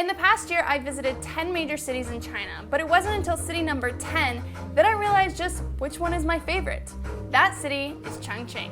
In the past year, I visited 10 major cities in China, but it wasn't until city number 10 that I realized just which one is my favorite. That city is Chongqing.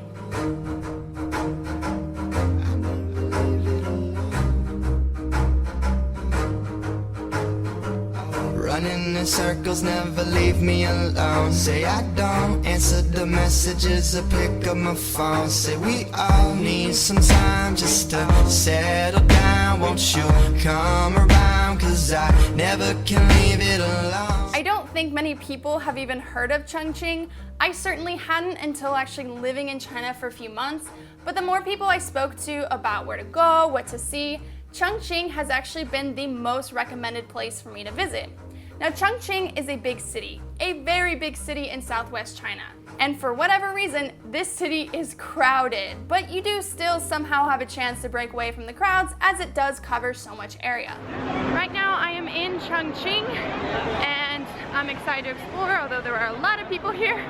Running in circles, never leave me alone. Say I don't answer the messages or pick up my phone. Say we all need some time just to settle down. Won't you come around, 'cause I never can leave it alone. I don't think many people have even heard of Chongqing. I certainly hadn't until actually living in China for a few months, but the more people I spoke to about where to go, what to see, Chongqing has actually been the most recommended place for me to visit. Now, Chongqing is a big city, a very big city in southwest China. And for whatever reason, this city is crowded, but you do still somehow have a chance to break away from the crowds as it does cover so much area. Right now, I am in Chongqing and I'm excited to explore, although there are a lot of people here.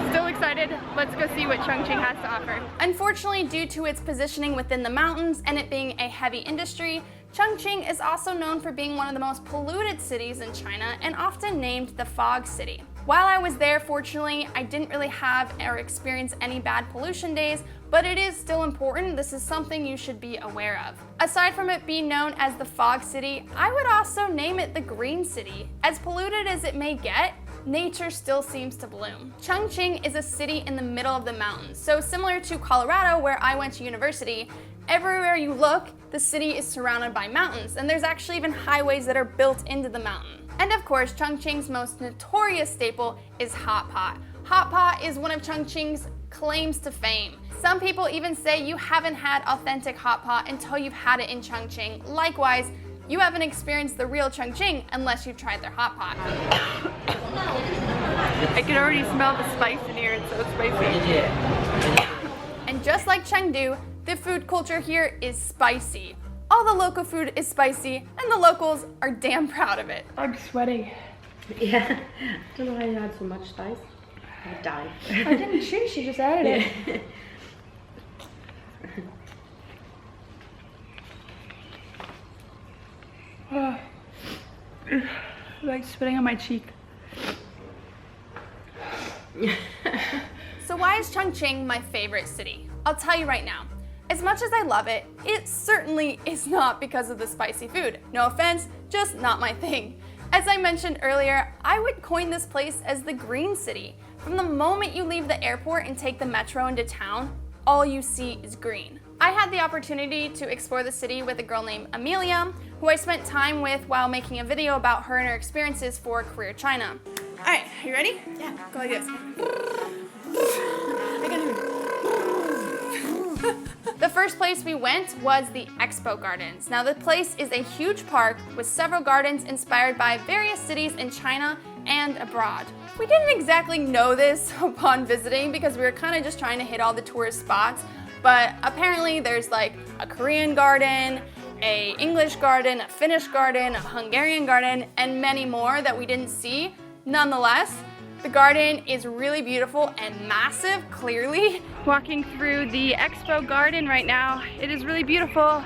Still excited. Let's go see what Chongqing has to offer. Unfortunately, due to its positioning within the mountains and it being a heavy industry, Chongqing is also known for being one of the most polluted cities in China and often named the Fog City. While I was there, fortunately, I didn't really have or experience any bad pollution days, but it is still important. This is something you should be aware of. Aside from it being known as the Fog City, I would also name it the Green City. As polluted as it may get, nature still seems to bloom. Chongqing is a city in the middle of the mountains, so similar to Colorado where I went to university, everywhere you look, the city is surrounded by mountains, and there's actually even highways that are built into the mountain. And of course, Chongqing's most notorious staple is Hotpot. Hotpot is one of Chongqing's claims to fame. Some people even say you haven't had authentic Hotpot until you've had it in Chongqing. Likewise, you haven't experienced the real Chongqing unless you've tried their Hotpot. I can already smell the spice in here, it's so spicy. And just like Chengdu, the food culture here is spicy. All the local food is spicy, and the locals are damn proud of it. I'm sweating. Yeah, I don't know why you had so much spice. I died. I didn't chew, she just added it. Like spitting on my cheek. So why is Chongqing my favorite city? I'll tell you right now. As much as I love it, it certainly is not because of the spicy food. No offense, just not my thing. As I mentioned earlier, I would coin this place as the Green City. From the moment you leave the airport and take the metro into town, all you see is green. I had the opportunity to explore the city with a girl named Amelia, who I spent time with while making a video about her and her experiences for Career China. All right, are you ready? Yeah, go like this. The first place we went was the Expo Gardens. Now, the place is a huge park with several gardens inspired by various cities in China and abroad. We didn't exactly know this upon visiting because we were kind of just trying to hit all the tourist spots, but apparently there's like a Korean garden, a English garden, a Finnish garden, a Hungarian garden, and many more that we didn't see. Nonetheless, the garden is really beautiful and massive, clearly. Walking through the Expo Garden right now, it is really beautiful,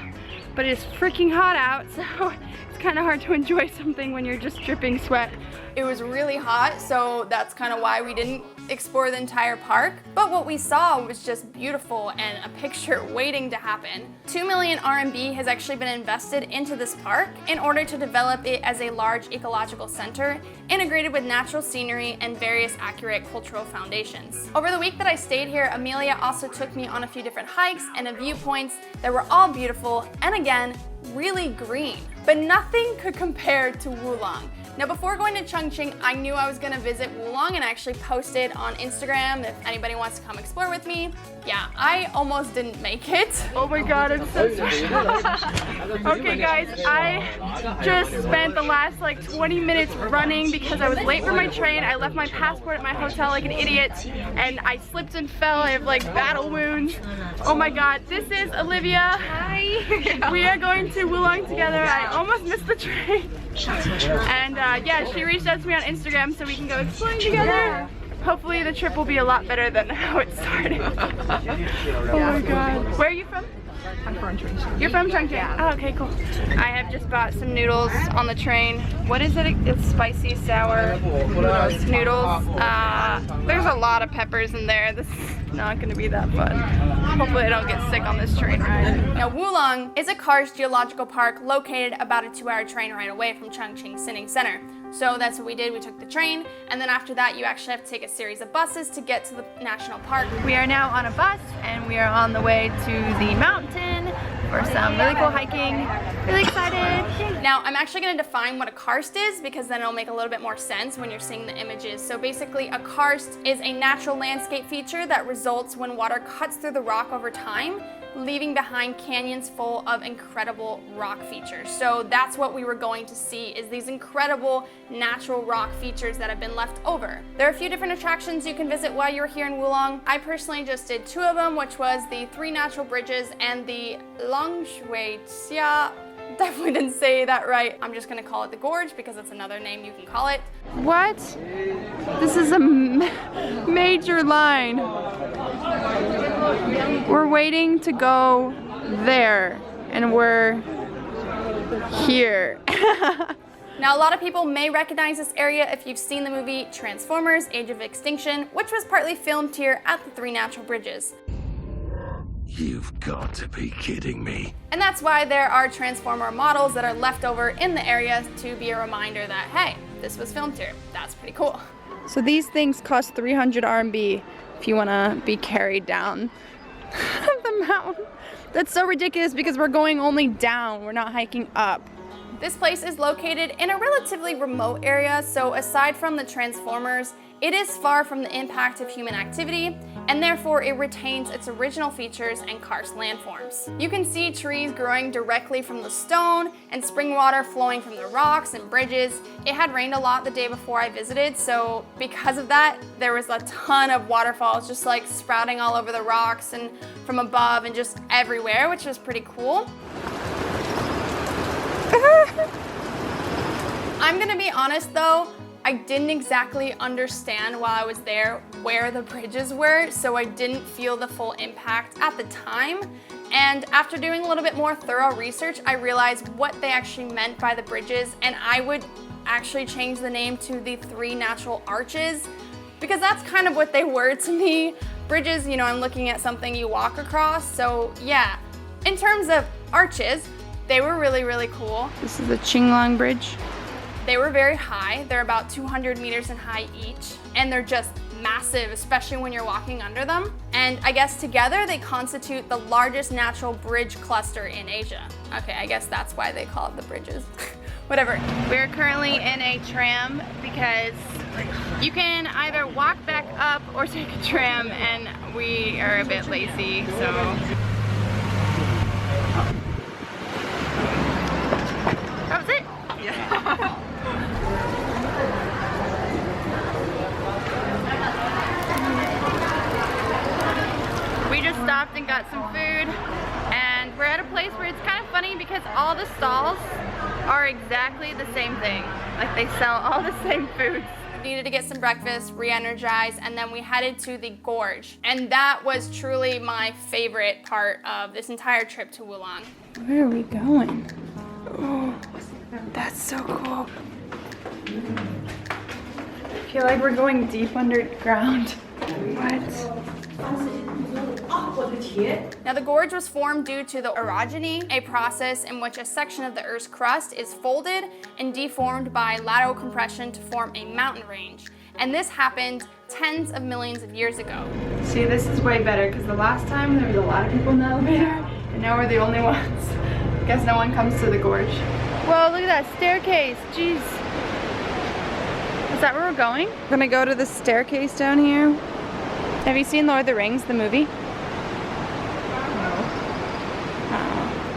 but it is freaking hot out, so it's kind of hard to enjoy something when you're just dripping sweat. It was really hot, so that's kind of why we didn't explore the entire park. But what we saw was just beautiful and a picture waiting to happen. 2 million RMB has actually been invested into this park in order to develop it as a large ecological center, integrated with natural scenery and various accurate cultural foundations. Over the week that I stayed here, Amelia also took me on a few different hikes and viewpoints that were all beautiful and again, really green. But nothing could compare to Wulong. Now, before going to Chongqing, I knew I was going to visit Wulong and actually posted on Instagram if anybody wants to come explore with me. Yeah, I almost didn't make it. Oh my god, I'm so sorry. Okay guys, I just spent the last like 20 minutes running because I was late for my train. I left my passport at my hotel like an idiot and I slipped and fell. I have like battle wounds. Oh my god, this is Olivia. Hi. We are going to Wulong together. I almost missed the train. And yeah, she reached out to me on Instagram so we can go exploring together. Hopefully the trip will be a lot better than how it started. Oh my god. Where are you from? I'm from Chongqing. You're from Chongqing? Yeah. Oh, okay, cool. I have just bought some noodles on the train. What is it? It's spicy, sour noodles. There's a lot of peppers in there. This is not gonna be that fun. Hopefully I don't get sick on this train ride. Now, Wulong is a Karst geological park located about a 2-hour train ride away from Chongqing City Center. So that's what we did. We took the train, and then after that, you actually have to take a series of buses to get to the national park. We are now on a bus, and we are on the way to the mountain for some really cool hiking. Really excited. Now, I'm actually going to define what a karst is, because then it'll make a little bit more sense when you're seeing the images. So basically, a karst is a natural landscape feature that results when water cuts through the rock over time, leaving behind canyons full of incredible rock features. So that's what we were going to see, is these incredible natural rock features that have been left over. There are a few different attractions you can visit while you're here in Wulong. I personally just did 2 of them, which was the 3 natural bridges and the Longshuixia. Definitely didn't say that right. I'm just gonna call it the gorge because it's another name you can call it. What? This is a major line. We're waiting to go there, and we're here. Now, a lot of people may recognize this area if you've seen the movie Transformers: Age of Extinction, which was partly filmed here at the 3 natural bridges. You've got to be kidding me. And that's why there are Transformer models that are left over in the area to be a reminder that, hey, this was filmed here. That's pretty cool. So these things cost 300 RMB if you want to be carried down the mountain. That's so ridiculous because we're going only down. We're not hiking up. This place is located in a relatively remote area, so aside from the Transformers, it is far from the impact of human activity, and therefore it retains its original features and karst landforms. You can see trees growing directly from the stone and spring water flowing from the rocks and bridges. It had rained a lot the day before I visited, so because of that, there was a ton of waterfalls just like sprouting all over the rocks and from above and just everywhere, which was pretty cool. I'm gonna be honest though, I didn't exactly understand while I was there where the bridges were, so I didn't feel the full impact at the time. And after doing a little bit more thorough research, I realized what they actually meant by the bridges, and I would actually change the name to the 3 natural arches, because that's kind of what they were to me. Bridges, you know, I'm looking at something you walk across, so yeah. In terms of arches, they were really, really cool. This is the Chingon Bridge. They were very high. They're about 200 meters in height each, and they're just massive, especially when you're walking under them. And I guess together they constitute the largest natural bridge cluster in Asia. Okay, I guess that's why they call it the bridges. Whatever. We're currently in a tram because you can either walk back up or take a tram, and we are a bit lazy, so. That was it? Yeah. We just stopped and got some food, and we're at a place where it's kind of funny because all the stalls are exactly the same thing. Like, they sell all the same foods. Needed to get some breakfast, re-energize, and then we headed to the gorge. And that was truly my favorite part of this entire trip to Wulong. Where are we going? Oh, that's so cool. I feel like we're going deep underground. What? Now, the gorge was formed due to the orogeny, a process in which a section of the Earth's crust is folded and deformed by lateral compression to form a mountain range. And this happened tens of millions of years ago. See, this is way better because the last time there was a lot of people in the elevator, and now we're the only ones. I guess no one comes to the gorge. Whoa, look at that staircase, jeez. Is that where we're going? We're gonna go to the staircase down here. Have you seen Lord of the Rings, the movie?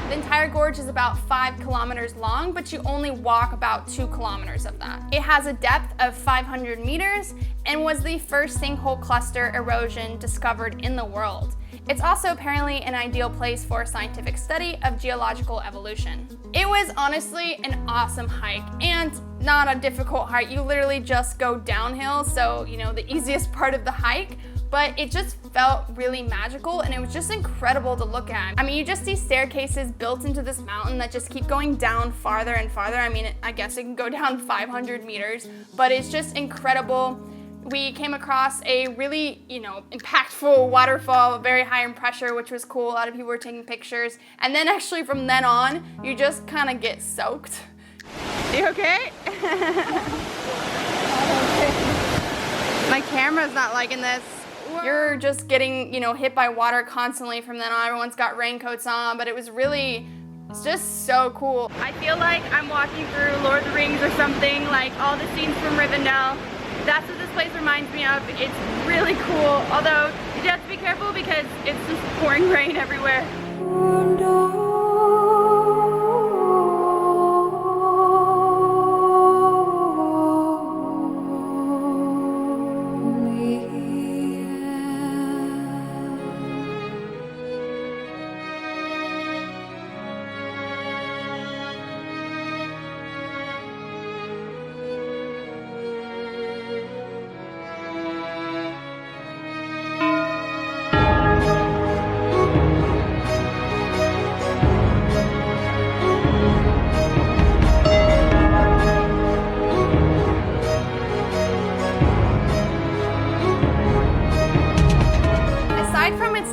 The entire gorge is about 5 kilometers long, but you only walk about 2 kilometers of that. It has a depth of 500 meters and was the first sinkhole cluster erosion discovered in the world. It's also apparently an ideal place for scientific study of geological evolution. It was honestly an awesome hike and not a difficult hike. You literally just go downhill, so you know, the easiest part of the hike, but it just felt really magical, and it was just incredible to look at. I mean, you just see staircases built into this mountain that just keep going down farther and farther. I mean, I guess it can go down 500 meters, but it's just incredible. We came across a really, impactful waterfall, very high in pressure, which was cool. A lot of people were taking pictures. And then actually from then on, you just kind of get soaked. You okay? My camera's not liking this. You're just getting, hit by water constantly from then on. Everyone's got raincoats on, but it's just so cool. I feel like I'm walking through Lord of the Rings or something, like all the scenes from Rivendell. That's what this place reminds me of. It's really cool, although you do have to be careful because it's just pouring rain everywhere.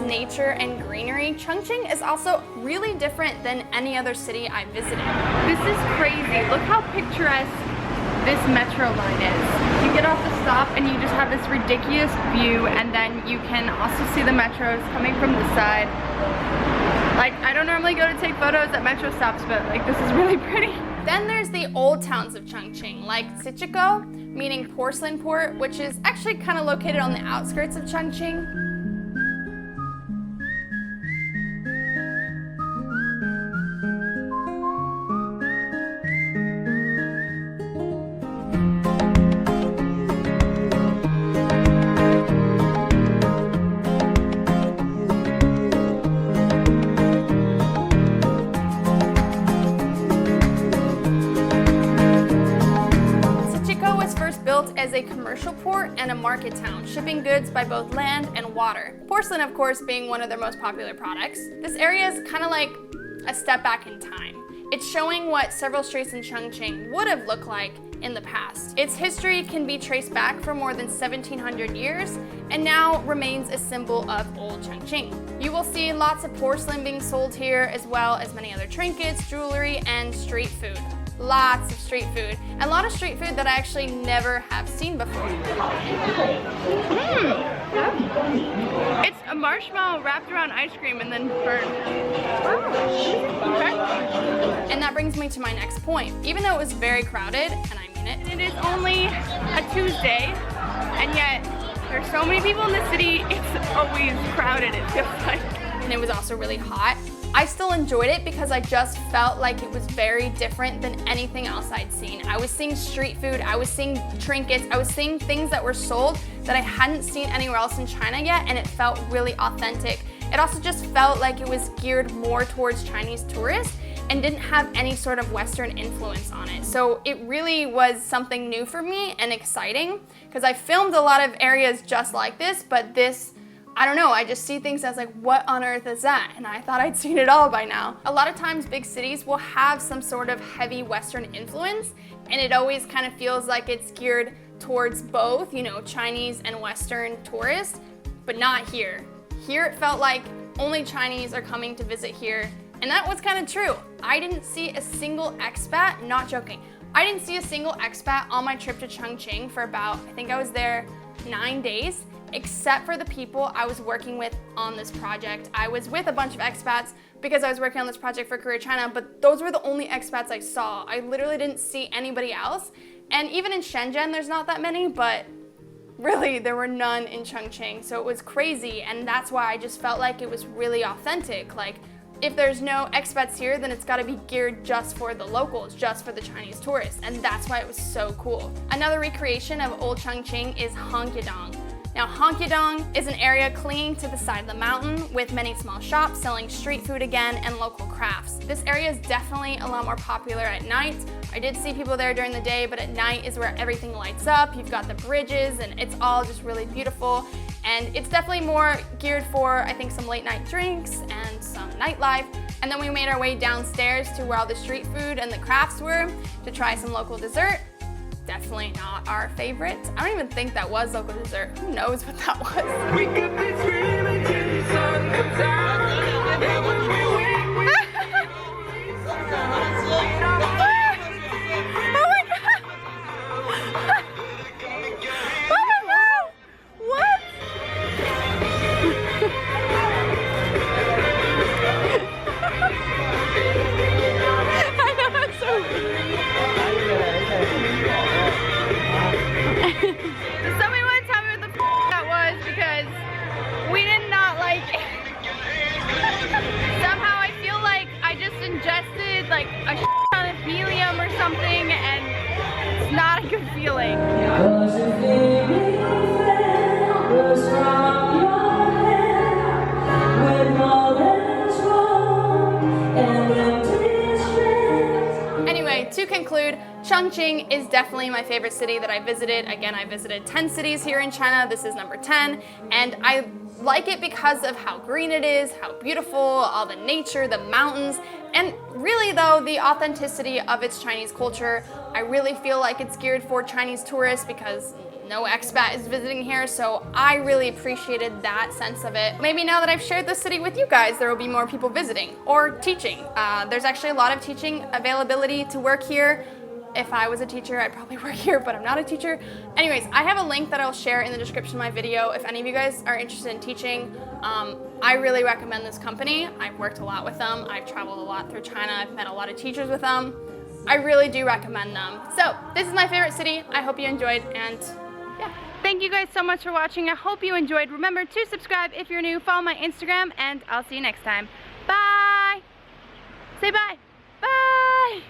Nature and greenery, Chongqing is also really different than any other city I visited. This is crazy. Look how picturesque this metro line is. You get off the stop and you just have this ridiculous view, and then you can also see the metros coming from the side. Like, I don't normally go to take photos at metro stops, but like, this is really pretty. Then there's the old towns of Chongqing, like Ciqikou, meaning porcelain port, which is actually kind of located on the outskirts of Chongqing. As a commercial port and a market town, shipping goods by both land and water. Porcelain, of course, being one of their most popular products. This area is kind of like a step back in time. It's showing what several streets in Chongqing would have looked like in the past. Its history can be traced back for more than 1700 years and now remains a symbol of old Chongqing. You will see lots of porcelain being sold here, as well as many other trinkets, jewelry, and street food. Lots of street food, and a lot of street food that I actually never have seen before. It's a marshmallow wrapped around ice cream and then burned. And that brings me to my next point. Even though it was very crowded, and I mean it is only a Tuesday, and yet there's so many people in the city, it's always crowded, it feels like. And it was also really hot. I still enjoyed it because I just felt like it was very different than anything else I'd seen. I was seeing street food, I was seeing trinkets, I was seeing things that were sold that I hadn't seen anywhere else in China yet, and it felt really authentic. It also just felt like it was geared more towards Chinese tourists and didn't have any sort of Western influence on it. So it really was something new for me and exciting, because I filmed a lot of areas just like this, but this, I don't know, I just see things as like, what on earth is that? And I thought I'd seen it all by now. A lot of times big cities will have some sort of heavy Western influence, and it always kind of feels like it's geared towards both, Chinese and Western tourists, but not here. Here it felt like only Chinese are coming to visit here, and that was kind of true. I didn't see a single expat, not joking, I didn't see a single expat on my trip to Chongqing for about, I think I was there 9 days, except for the people I was working with on this project. I was with a bunch of expats because I was working on this project for Career China, but those were the only expats I saw. I literally didn't see anybody else. And even in Shenzhen, there's not that many, but really, there were none in Chongqing. So it was crazy, and that's why I just felt like it was really authentic. Like, if there's no expats here, then it's gotta be geared just for the locals, just for the Chinese tourists, and that's why it was so cool. Another recreation of old Chongqing is Hongyadong. Now, Hongyadong is an area clinging to the side of the mountain with many small shops selling street food again and local crafts. This area is definitely a lot more popular at night. I did see people there during the day, but at night is where everything lights up. You've got the bridges and it's all just really beautiful. And it's definitely more geared for, I think, some late night drinks and some nightlife. And then we made our way downstairs to where all the street food and the crafts were to try some local dessert. Definitely not our favorite. I don't even think that was local dessert. Who knows what that was? We could be screaming till the sun comes out. Feeling. Anyway, to conclude, Chongqing is definitely my favorite city that I visited. Again, I visited 10 cities here in China. This is number 10, and I like it because of how green it is, how beautiful, all the nature, the mountains, and really though, the authenticity of its Chinese culture. I really feel like it's geared for Chinese tourists because no expat is visiting here, so I really appreciated that sense of it. Maybe now that I've shared the city with you guys, there will be more people visiting or teaching. There's actually a lot of teaching availability to work here. If I was a teacher, I'd probably work here, but I'm not a teacher. Anyways, I have a link that I'll share in the description of my video. If any of you guys are interested in teaching, I really recommend this company. I've worked a lot with them. I've traveled a lot through China. I've met a lot of teachers with them. I really do recommend them. So this is my favorite city. I hope you enjoyed, and yeah. Thank you guys so much for watching. I hope you enjoyed. Remember to subscribe if you're new, follow my Instagram, and I'll see you next time. Bye! Say bye! Bye!